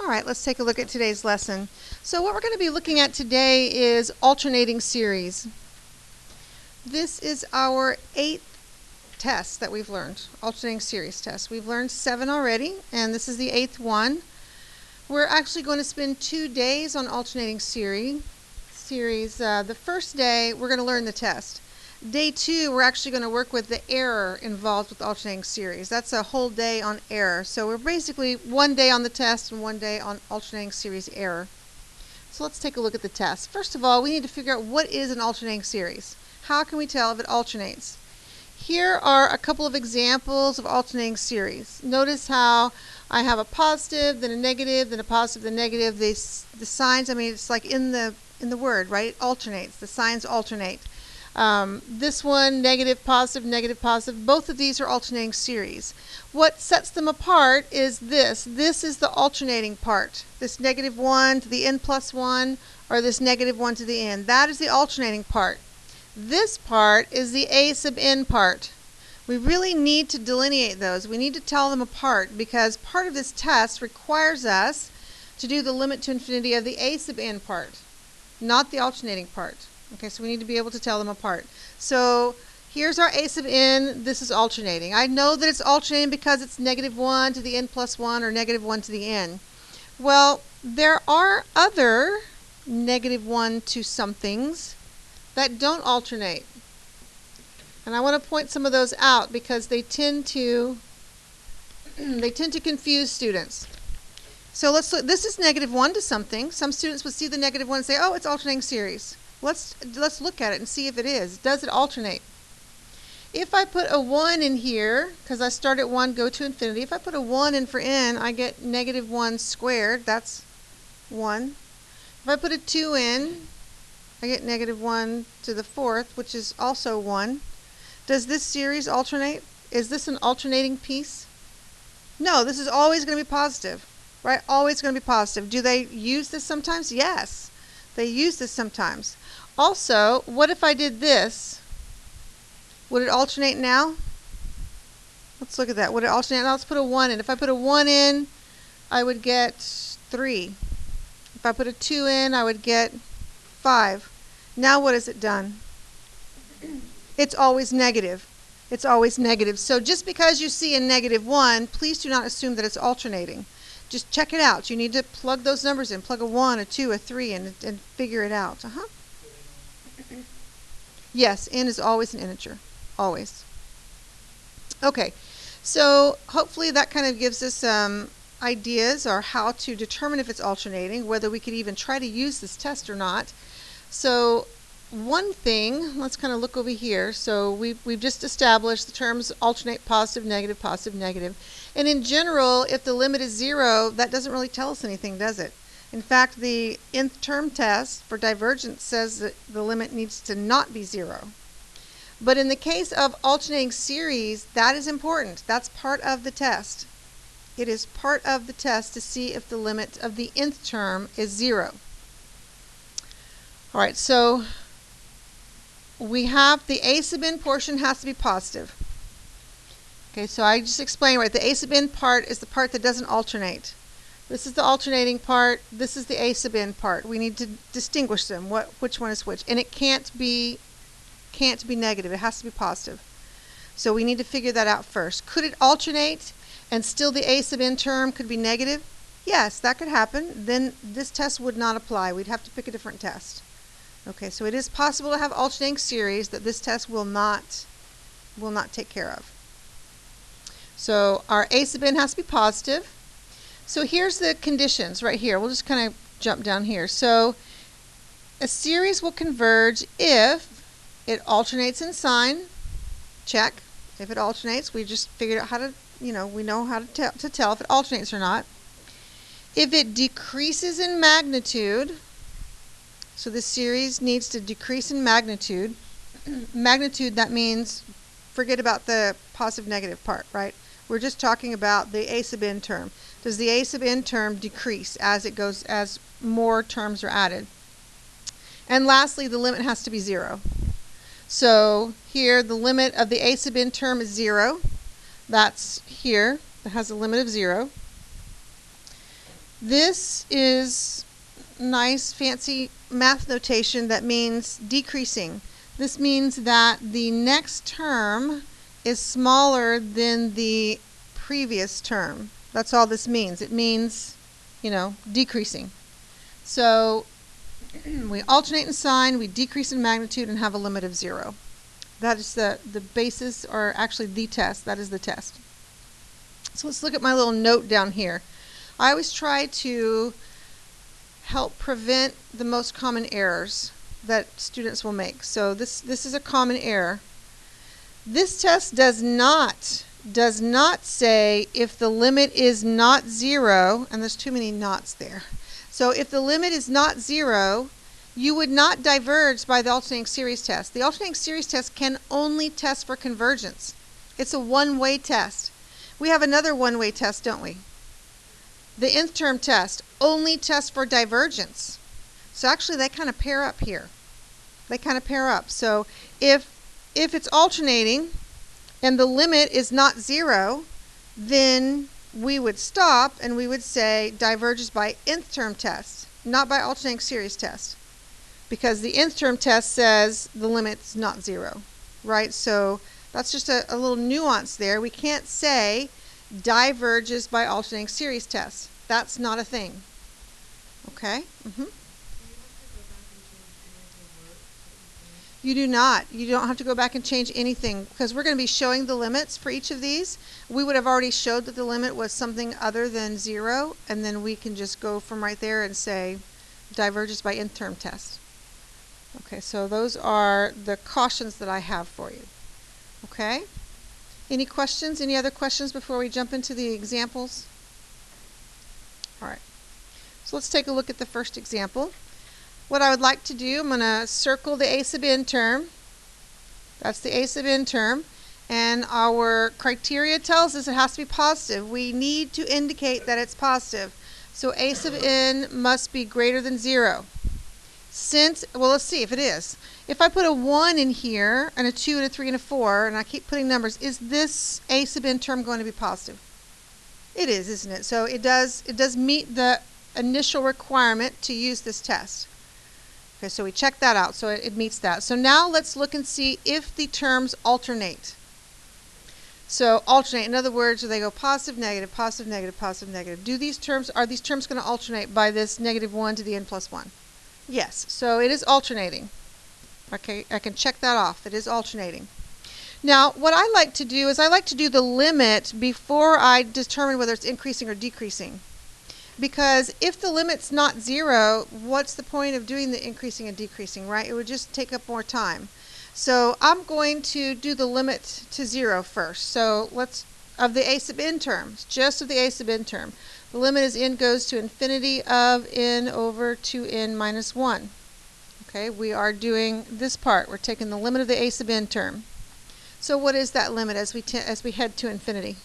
All right, let's take a look at today's lesson. So what we're going to be looking at today is alternating series. This is our 8th test that we've learned, alternating series test. We've learned 7 already, and this is the 8th one. We're actually going to spend 2 days on alternating series. The first day, we're going to learn the test. Day 2, we're actually going to work with the error involved with alternating series. That's a whole day on error. So we're basically 1 day on the test and 1 day on alternating series error. So let's take a look at the test. First of all, we need to figure out what is an alternating series. How can we tell if it alternates? Here are a couple of examples of alternating series. Notice how I have a positive, then a negative, then a positive, then a negative. The signs, I mean, it's like in the word, right? It alternates. The signs alternate. This one, negative, positive, both of these are alternating series. What sets them apart is this. This is the alternating part. This -1 to the n plus 1, or this -1 to the n. That is the alternating part. This part is the a sub n part. We really need to delineate those. We need to tell them apart because part of this test requires us to do the limit to infinity of the a sub n part, not the alternating part. Okay, so we need to be able to tell them apart. So here's our a sub n. This is alternating. I know that it's alternating because it's -1 to the n plus 1 or -1 to the n. Well, there are other -1 to somethings that don't alternate. And I want to point some of those out because they tend to confuse students. So let's look. This is -1 to something. Some students would see the -1 and say, "Oh, it's alternating series." Let's look at it and see if it is. Does it alternate? If I put a 1 in here, because I start at 1, go to infinity. If I put a 1 in for n, I get -1 squared. That's 1. If I put a 2 in, I get -1 to the 4th, which is also 1. Does this series alternate? Is this an alternating piece? No, this is always going to be positive, right? Always going to be positive. Do they use this sometimes? Yes, they use this sometimes. Also, what if I did this? Would it alternate now? Let's look at that. Would it alternate now? Let's put a 1 in. If I put a 1 in, I would get 3. If I put a 2 in, I would get 5. Now what has it done? It's always negative. It's always negative. So just because you see a -1, please do not assume that it's alternating. Just check it out. You need to plug those numbers in. Plug a 1, a 2, a 3, and figure it out. Yes, n is always an integer. Always. Okay, so hopefully that kind of gives us some ideas or how to determine if it's alternating, whether we could even try to use this test or not. So one thing, let's kind of look over here. So we've just established the terms alternate positive, negative. And in general, if the limit is 0, that doesn't really tell us anything, does it? In fact, the Nth Term Test for Divergence says that the limit needs to not be 0. But in the case of alternating series, that is important. That's part of the test. It is part of the test to see if the limit of the nth term is 0. All right, so we have the a sub n portion has to be positive. Okay, so I just explained, right, the a sub n part is the part that doesn't alternate. This is the alternating part. This is the a sub n part. We need to distinguish them, which one is which. And it can't be negative. It has to be positive. So we need to figure that out first. Could it alternate and still the a sub n term could be negative? Yes, that could happen. Then this test would not apply. We'd have to pick a different test. Okay, so it is possible to have alternating series that this test will not take care of. So our a sub n has to be positive. So here's the conditions right here. We'll just kind of jump down here. So a series will converge if it alternates in sign. Check. If it alternates, we just figured out how to, we know how to tell if it alternates or not. If it decreases in magnitude, so this series needs to decrease in magnitude. Magnitude, that means forget about the positive negative part, right? We're just talking about the a sub n term. Does the a sub n term decrease as it goes, as more terms are added? And lastly, the limit has to be 0. So here the limit of the a sub n term is 0. That's here. It has a limit of 0. This is nice fancy math notation that means decreasing. This means that the next term is smaller than the previous term. That's all this means. It means, decreasing. So we alternate in sign, we decrease in magnitude, and have a limit of 0. That is the basis, or actually the test. That is the test. So let's look at my little note down here. I always try to help prevent the most common errors that students will make. So this is a common error. This test does not say if the limit is not 0, and there's too many nots there. So if the limit is not 0, you would not diverge by the alternating series test. The alternating series test can only test for convergence. It's a one-way test. We have another one-way test, don't we? The nth term test only tests for divergence. So actually they kind of pair up here. They kind of pair up. So if it's alternating and the limit is not 0, then we would stop and we would say diverges by nth term test, not by alternating series test. Because the nth term test says the limit's not 0, right? So that's just a little nuance there. We can't say diverges by alternating series test. That's not a thing. Okay? You do not. You don't have to go back and change anything because we're going to be showing the limits for each of these. We would have already showed that the limit was something other than 0, and then we can just go from right there and say diverges by nth term test. Okay, so those are the cautions that I have for you. Okay? Any questions? Any other questions before we jump into the examples? All right. So let's take a look at the first example. What I would like to do, I'm going to circle the a sub n term. That's the a sub n term. And our criteria tells us it has to be positive. We need to indicate that it's positive. So a sub n must be greater than 0. Well, let's see if it is. If I put a 1 in here, and a 2 and a 3 and a 4, and I keep putting numbers, is this a sub n term going to be positive? It is, isn't it? So it does meet the initial requirement to use this test. Okay, so we check that out. So it meets that. So now let's look and see if the terms alternate. So alternate, in other words, do they go positive, negative, positive, negative, positive, negative? Are these terms going to alternate by this -1 to the n plus 1? Yes, so it is alternating. Okay, I can check that off. It is alternating. Now, what I like to do is I like to do the limit before I determine whether it's increasing or decreasing. Because if the limit's not 0, what's the point of doing the increasing and decreasing, right? It would just take up more time. So I'm going to do the limit to 0 first. So of the a sub n terms, just of the a sub n term. The limit as n goes to infinity of n over 2n minus 1. Okay, we are doing this part. We're taking the limit of the a sub n term. So what is that limit as we head to infinity?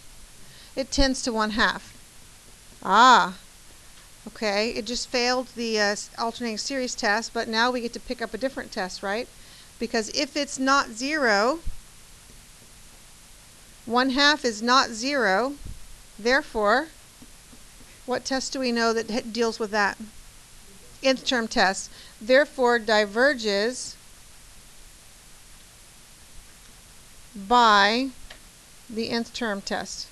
It tends to 1/2. Okay, it just failed the alternating series test, but now we get to pick up a different test, right? Because if it's not 0, 1/2 is not 0, therefore, what test do we know that deals with that? Nth term test. Therefore, diverges by the nth term test.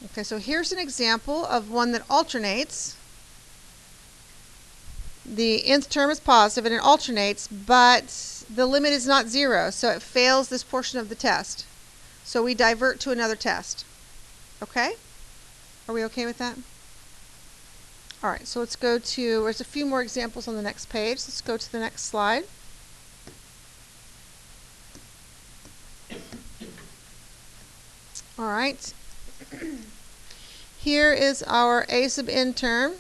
Okay, so here's an example of one that alternates. The nth term is positive and it alternates, but the limit is not 0, so it fails this portion of the test. So we divert to another test. Okay? Are we okay with that? All right, so let's go to, there's a few more examples on the next page. Let's go to the next slide. All right. Here is our a sub n term.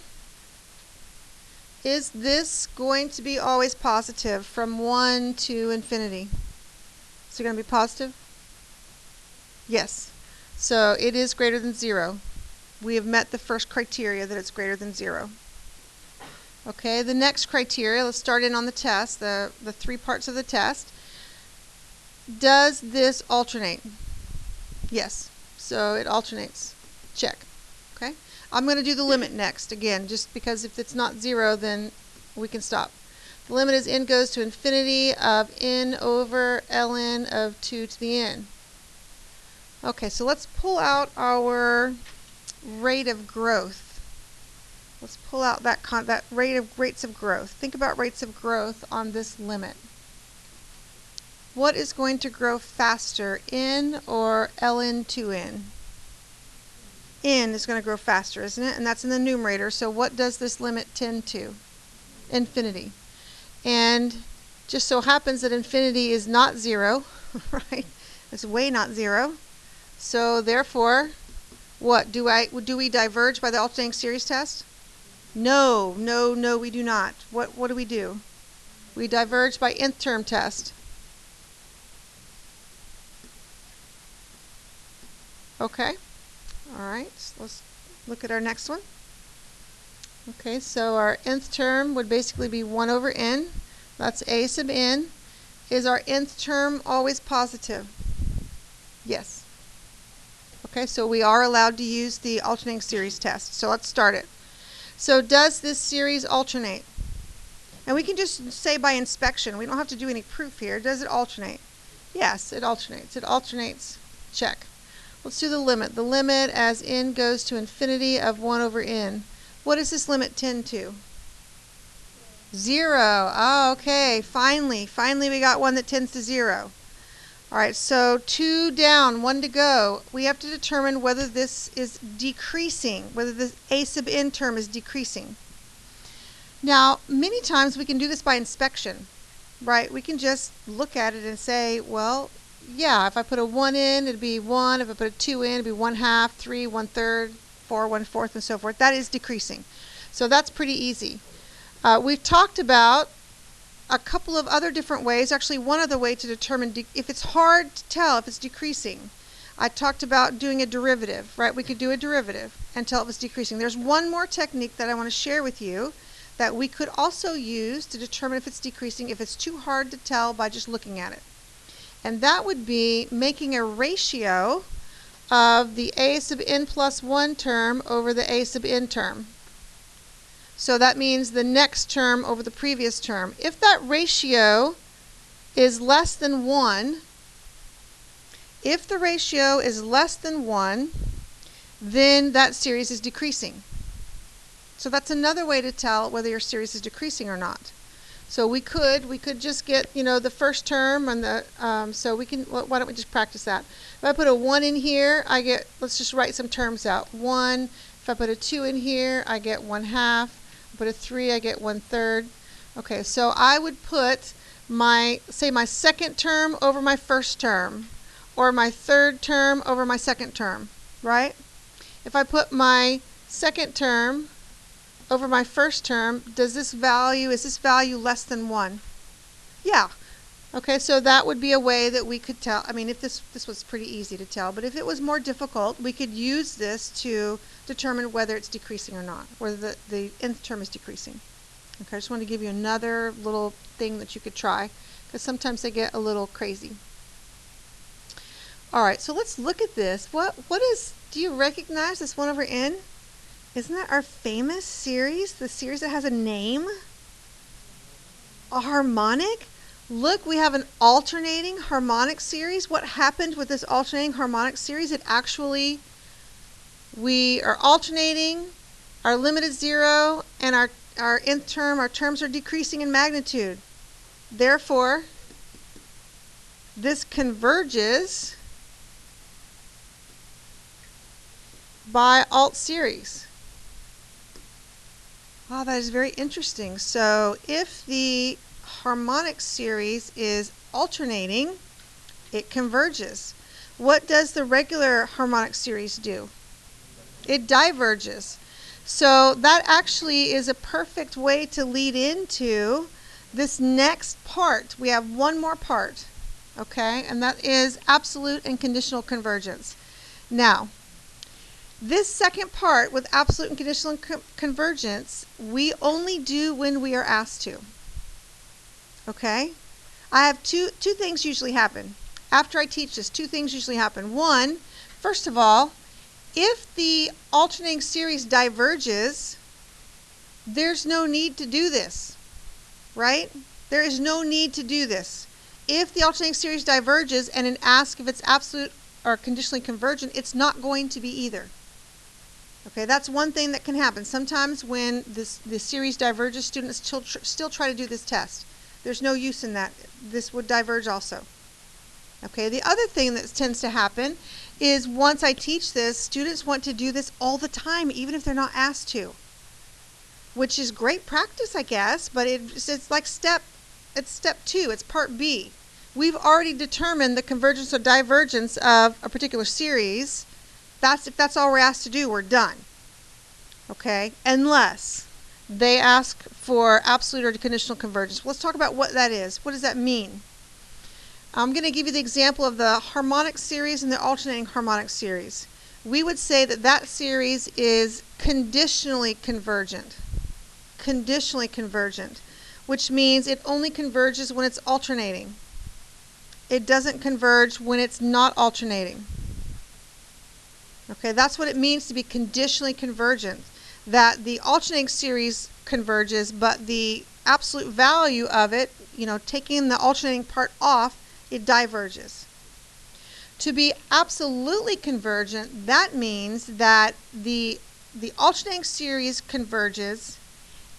Is this going to be always positive from 1 to infinity? Is it going to be positive? Yes. So it is greater than 0. We have met the first criteria that it's greater than 0. Okay, the next criteria, let's start in on the test, the 3 parts of the test. Does this alternate? Yes. So it alternates. Check. Okay? I'm going to do the limit next, again, just because if it's not 0, then we can stop. The limit is n goes to infinity of n over ln of 2 to the n. Okay, so let's pull out our rate of growth. Let's pull out that rates of growth. Think about rates of growth on this limit. What is going to grow faster, n or ln 2n? N is going to grow faster, isn't it? And that's in the numerator. So what does this limit tend to? Infinity. And just so happens that infinity is not 0, right? It's way not 0. So therefore, what? Do we diverge by the alternating series test? No, we do not. What do? We diverge by nth term test. Okay. All right, so let's look at our next one. Okay, so our nth term would basically be 1 over n. That's a sub n. Is our nth term always positive? Yes. Okay, so we are allowed to use the alternating series test. So let's start it. So does this series alternate? And we can just say by inspection. We don't have to do any proof here. Does it alternate? Yes, it alternates. It alternates. Check. Let's do the limit. The limit as n goes to infinity of 1 over n. What does this limit tend to? 0. Oh, okay. Finally we got one that tends to 0. All right, so 2 down, 1 to go. We have to determine whether this is decreasing, whether the a sub n term is decreasing. Now, many times we can do this by inspection, right? We can just look at it and say, well, yeah, if I put a 1 in, it'd be 1. If I put a 2 in, it'd be 1/2, 3, 1/3, 4, 1/4, and so forth. That is decreasing. So that's pretty easy. We've talked about a couple of other different ways. Actually, one other way to determine if it's hard to tell if it's decreasing. I talked about doing a derivative, right? We could do a derivative and tell it was decreasing. There's one more technique that I want to share with you that we could also use to determine if it's decreasing, if it's too hard to tell by just looking at it. And that would be making a ratio of the a sub n plus 1 term over the a sub n term. So that means the next term over the previous term. If that ratio is less than 1, then that series is decreasing. So that's another way to tell whether your series is decreasing or not. So we could just get, the first term and the, so we can, why don't we just practice that? If I put a 1 in here, I get, let's just write some terms out. 1, if I put a 2 in here, I get 1/2. If I put a 3, I get 1/3. Okay, so I would put my second term over my first term, or my third term over my second term, right? If I put my second term over my first term, is this value less than 1? Yeah. Okay, so that would be a way that we could tell. I mean, if this was pretty easy to tell, but if it was more difficult, we could use this to determine whether it's decreasing or not, whether the nth term is decreasing. Okay, I just want to give you another little thing that you could try, because sometimes they get a little crazy. All right, so let's look at this. Do you recognize this 1 over n? Isn't that our famous series? The series that has a name? A harmonic? Look, we have an alternating harmonic series. What happened with this alternating harmonic series? We are alternating, our limit is 0, and our nth term, our terms are decreasing in magnitude. Therefore, this converges by alt series. Wow, that is very interesting. So if the harmonic series is alternating, it converges. What does the regular harmonic series do? It diverges. So that actually is a perfect way to lead into this next part. We have one more part, okay? And that is absolute and conditional convergence. Now, this second part with absolute and conditional convergence, we only do when we are asked to. Okay? I have two things usually happen. After I teach this, 2 things usually happen. One, first of all, If the alternating series diverges, there's no need to do this, right? There is no need to do this. If the alternating series diverges and it asks if it's absolute or conditionally convergent, it's not going to be either. Okay, that's one thing that can happen. Sometimes when the series diverges, students still try to do this test. There's no use in that. This would diverge also. Okay, the other thing that tends to happen is once I teach this, students want to do this all the time, even if they're not asked to, which is great practice, I guess, but it's like step 2. It's part B. We've already determined the convergence or divergence of a particular series. If that's all we're asked to do, we're done. Okay, unless they ask for absolute or conditional convergence. Let's talk about what that is. What does that mean? I'm going to give you the example of the harmonic series and the alternating harmonic series. We would say that that series is conditionally convergent. Conditionally convergent, which means it only converges when it's alternating. It doesn't converge when it's not alternating. Okay, that's what it means to be conditionally convergent. That the alternating series converges, but the absolute value of it, taking the alternating part off, it diverges. To be absolutely convergent, that means that the alternating series converges,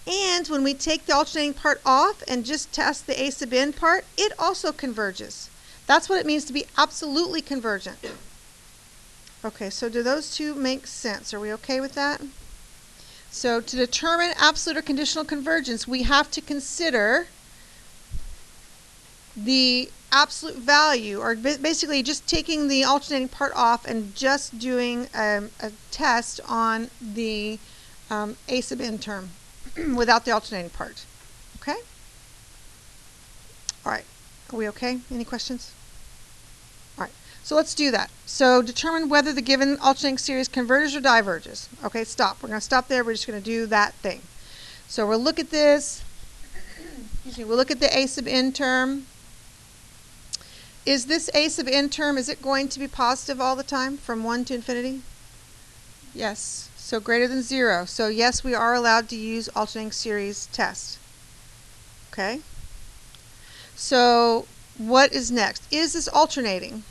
and when we take the alternating part off and just test the a sub n part, it also converges. That's what it means to be absolutely convergent. Okay, so do those two make sense? Are we okay with that? So to determine absolute or conditional convergence, we have to consider the absolute value, or basically just taking the alternating part off and just doing a test on the a sub n term without the alternating part. Okay? All right. Are we okay? Any questions? All right. So let's do that. So determine whether the given alternating series converges or diverges. Okay, stop. We're going to stop there. We're just going to do that thing. So we'll look at this. Excuse me. We'll look at the a sub n term. Is this a sub n term, is it going to be positive all the time from 1 to infinity? Yes. So greater than 0. So yes, we are allowed to use alternating series test. Okay? So what is next? Is this alternating?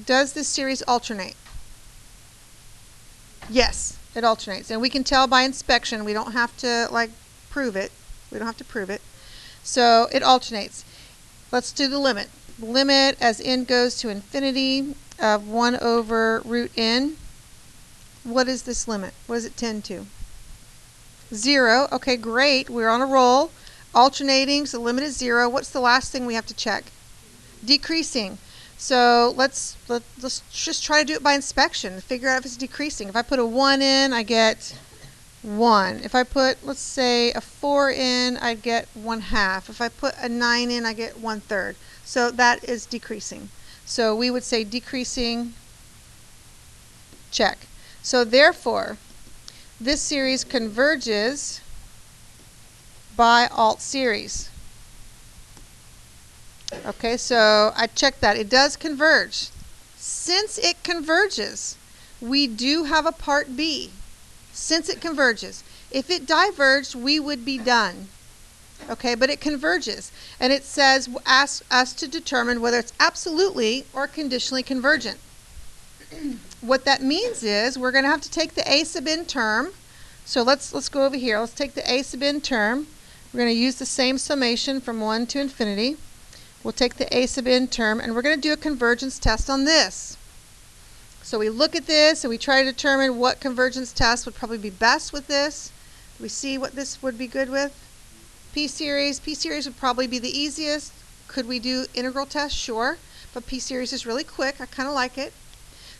Does this series alternate? Yes, it alternates. And we can tell by inspection. We don't have to prove it. We don't have to prove it. So it alternates. Let's do the limit. Limit as n goes to infinity of 1 over root n. What is this limit? What does it tend to? 0. Okay, great. We're on a roll. Alternating, so the limit is 0. What's the last thing we have to check? Decreasing. So let's just try to do it by inspection. Figure out if it's decreasing. If I put a 1 in, I get 1. If I put, let's say, a 4 in, I'd get 1/2. If I put a 9 in, I get 1/3. So that is decreasing. So we would say decreasing, check. So therefore, this series converges by alt series. Okay, so I checked that. It does converge. Since it converges, we do have a part B. Since it converges. If it diverged, we would be done. Okay, but it converges. And it says, ask us to determine whether it's absolutely or conditionally convergent. What that means is we're going to have to take the a sub n term. So let's go over here. Let's take the a sub n term. We're going to use the same summation from 1 to infinity. We'll take the a sub n term, and we're going to do a convergence test on this. So we look at this, and we try to determine what convergence test would probably be best with this. We see what this would be good with. P-series. P-series would probably be the easiest. Could we do integral test? Sure. But P-series is really quick. I kind of like it.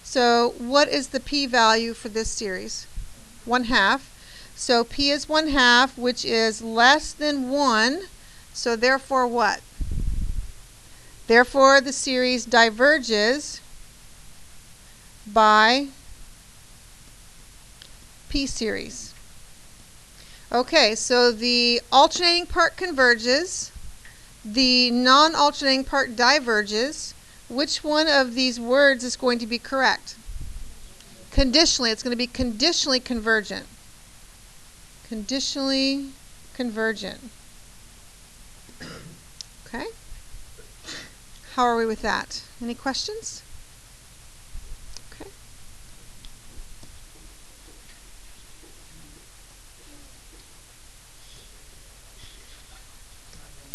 So what is the p-value for this series? 1/2. So p is 1/2, which is less than 1. So therefore what? Therefore the series diverges by p-series. Okay, so the alternating part converges. The non-alternating part diverges. Which one of these words is going to be correct? Conditionally, it's going to be conditionally convergent. Conditionally convergent. Okay? How are we with that? Any questions?